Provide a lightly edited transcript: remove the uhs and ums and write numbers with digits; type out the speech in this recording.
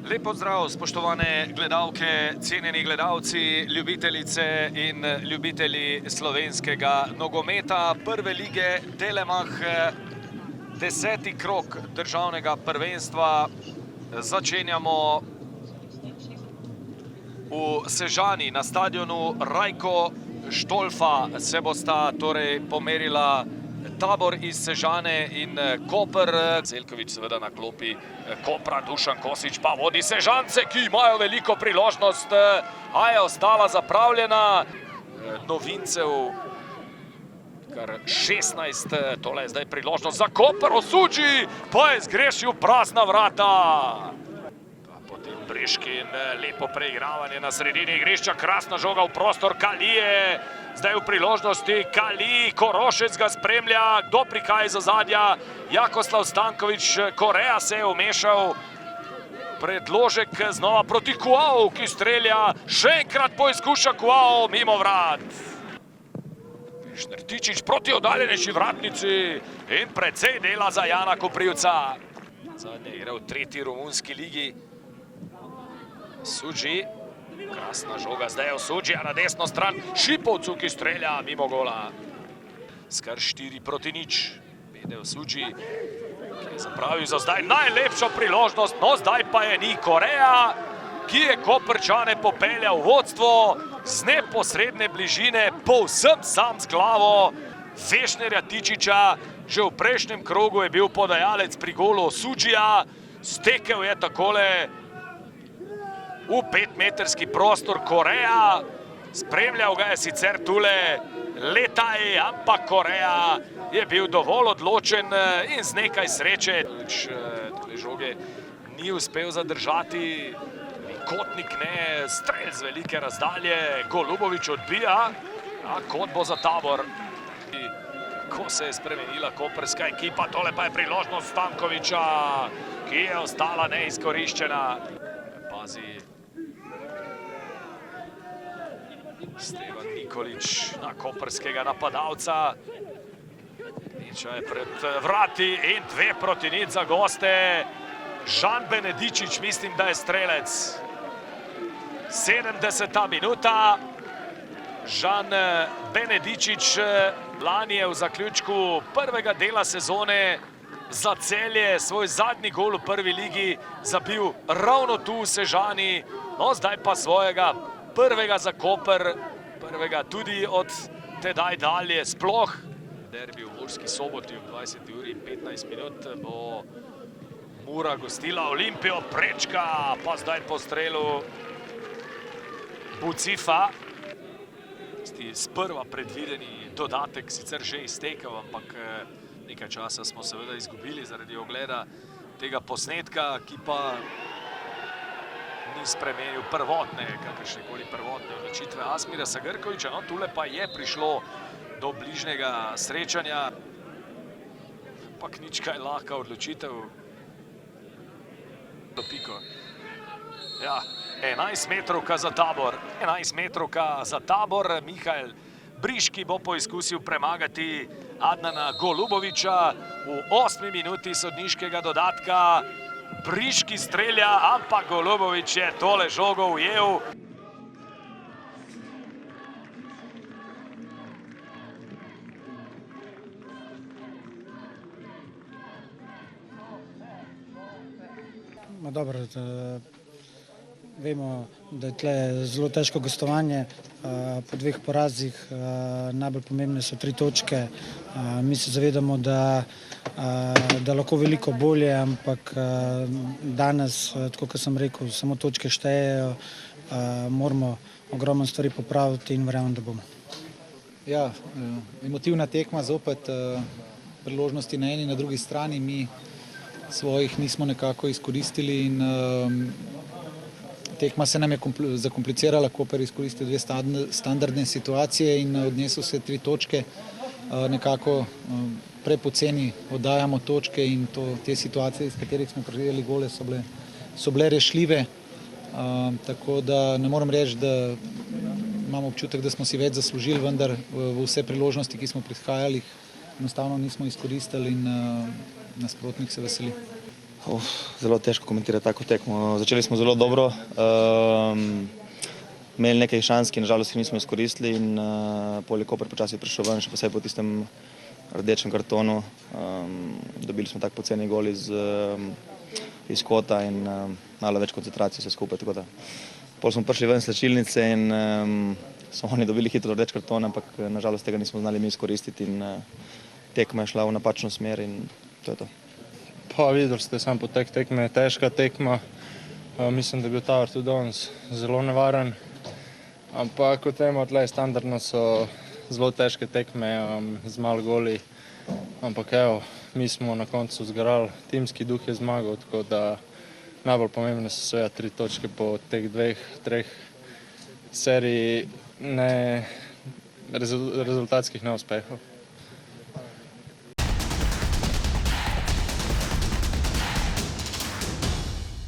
Lep pozdrav, spoštovane gledalke, cenjeni gledalci, ljubiteljice in ljubitelji slovenskega nogometa prve lige Telemach. 10. krog državnega prvenstva začenjamo v Sežani na stadionu Rajko Štolfa. Se bosta torej pomerila Tabor iz Sežane in Koper. Zeljković seveda na klopi Kopra, Dušan Kosič pa vodi Sežance, ki imajo veliko priložnost, a je ostala zapravljena. Novincev kar 16, tole je zdaj priložnost za Koper, Osuđi pa je zgrešil prazna vrata. Potem Briškin, lepo preigravanje na sredini igrišča, krasna žoga v prostor Kalije. Zdaj v priložnosti Kali, Korošec ga spremlja, kdo prihaja iz ozadja? Jakoslav Stanković, Korea se je umešal. Predložek znova proti Kuau, ki strelja, še enkrat poizkuša Kuau mimo vrat. Šnertičić proti oddaljenejši vratnici in precej dela za Jana Koprivca. Zadnje igra v 3. romunski ligi. Osuđi. Krasna žoga, zdaj je Osuđija na desno stran, Šipovcu, ki strelja mimo gola. Skar 4-0. Bede Osuđi, ki je zapravil za zdaj najlepšo priložnost, no zdaj pa je ni. Korea, ki je Koprčane popeljal v vodstvo z neposredne bližine, povsem sam z glavo Fešnerja Tičića. Že v prejšnjem krogu je bil podajalec pri golu Osuđija, stekel je takole v 5-metrski prostor Korea, spremljal ga je sicer tule Letaj, ampak Korea je bil dovolj odločen in z nekaj sreče. Tole žoge ni uspel zadržati, Kotnik ne, strel z velike razdalje, Golubović odbija, a kot bo za Tabor. Ko se je spremenila koprska ekipa, tole pa je priložnost Stankovića, ki je ostala neizkoriščena. Pazi Stevan Nikolić na koprskega napadalca. Niča je pred vrati in 2-0 za goste. Žan Benedičić, mislim, da je strelec. 70. minuta. Žan Benedičić lani je v zaključku prvega dela sezone za Celje svoj zadnji gol v prvi ligi zabil ravno tu v Sežani. No, zdaj pa svojega prvega za Koper, prvega tudi od tedaj dalje sploh. Derbi v Murski Soboti v 20:15 bo Mura gostila Olimpijo, prečka pa zdaj po strelu Bucifa. Sprva predvideni dodatek sicer že iztekel, ampak nekaj časa smo seveda izgubili zaradi ogleda tega posnetka, ki pa ni spremenil kakršnekoli prvotne odločitve Asmira Sagrkovića. No, tule pa je prišlo do bližnjega srečanja, ampak nič kaj lahka odločitev. Ja, 11-metrovka za Tabor. 11-metrovka za Tabor. Mihael Briški bo poizkusil premagati Adnana Golubovića v 8. minuti sodniškega dodatka. Briški strelja, ampak Golubović je tole žogo ujel. Dobro, vemo, da je tle zelo težko gostovanje po 2 porazih. Najbolj pomembne so 3 točke. Mi se zavedamo, da lahko veliko bolje, ampak danes, tako kot sem rekel, samo točke štejejo. Moramo ogromno stvari popraviti in verjamem, da bomo. Ja, emotivna tekma, zopet priložnosti na eni in na drugi strani. Mi svojih nismo nekako izkoristili in tekma se nam je zakomplicirala. Koper je izkoristil 2 standardne situacije in odnesel se 3 točke. Nekako prepoceni oddajamo točke in te situacije, iz katerih smo prejeli gole, so bile rešljive. Tako da ne moram reči, da imamo občutek, da smo si več zaslužili, vendar v vse priložnosti, ki smo prihajali, enostavno nismo izkoristili in nasprotnik se veseli. Zelo težko komentirati tako tekmo. Začeli smo zelo dobro, imeli nekaj šans, ki nažalost nismo izkoristili in pol je Koper počasi prišel ven, še posebej po tistem rdečem kartonu. Dobili smo tak poceni gol iz kota in malo več koncentracije vse skupaj. Tako da pol smo prišli ven slčilnice in so oni dobili hitro rdeč karton, ampak nažalost tega nismo znali mi izkoristiti in tekma je šla v napačno smer in to je to. Pa videli ste sam potek tekme, težka tekma. Mislim, da je bil Tower tudi danes zelo nevaren. Ampak kot vemo, tlej standardno so zelo težke tekme z malo goli. Ampak evo, mi smo na koncu zgarali, timski duh je zmagal, tako da najbolj pomembne so seveda 3 točke po teh 2-3 seriji rezultatskih neuspehov.